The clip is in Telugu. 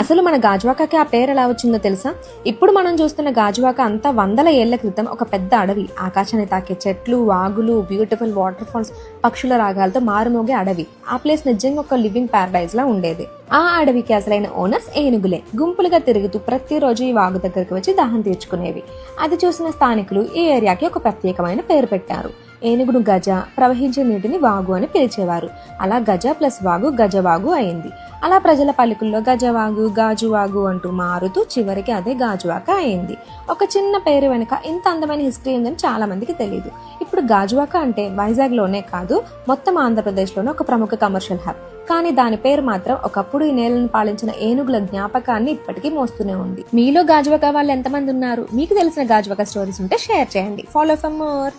అసలు మన గాజువాకకి ఆ పేరు ఎలా వచ్చిందో తెలుసా? ఇప్పుడు మనం చూస్తున్న గాజువాక అంతా వందల ఏళ్ల క్రితం ఒక పెద్ద అడవి. ఆకాశాన్ని తాకే చెట్లు, వాగులు, బ్యూటిఫుల్ వాటర్ ఫాల్స్, పక్షుల రాగాలతో మారుమోగే అడవి. ఆ ప్లేస్ నిజంగా ఒక లివింగ్ పారడైజ్ లా ఉండేది. ఆ అడవికి అసలైన ఓనర్స్ ఏనుగులే. గుంపులుగా తిరుగుతూ ప్రతిరోజు ఈ వాగు దగ్గరికి వచ్చి దాహం తీర్చుకునేవి. అది చూసిన స్థానికులు ఈ ఏరియాకి ఒక ప్రత్యేకమైన పేరు పెట్టారు. ఏనుగును గజ, ప్రవహించే నీటిని వాగు అని పిలిచేవారు. అలా గజ ప్లస్ వాగు గజవాగు అయింది. అలా ప్రజల పలుకుల్లో గజవాగు, గాజువాగు అంటూ మారుతూ చివరికి అదే గాజువాక అయింది. ఒక చిన్న పేరు వెనుక ఇంత అందమైన హిస్టరీ ఉందని చాలా మందికి తెలియదు. ఇప్పుడు గాజువాక అంటే వైజాగ్ లోనే కాదు, మొత్తం ఆంధ్రప్రదేశ్ లోనే ఒక ప్రముఖ కమర్షియల్ హబ్. కానీ దాని పేరు మాత్రం ఒకప్పుడు ఈ నేలను పాలించిన ఏనుగుల జ్ఞాపకాన్ని ఇప్పటికీ మోస్తూనే ఉంది. మీలో గాజువాక వాళ్ళు ఎంతమంది ఉన్నారు? మీకు తెలిసిన గాజువాక స్టోరీస్ ఉంటే షేర్ చేయండి. Follow for more.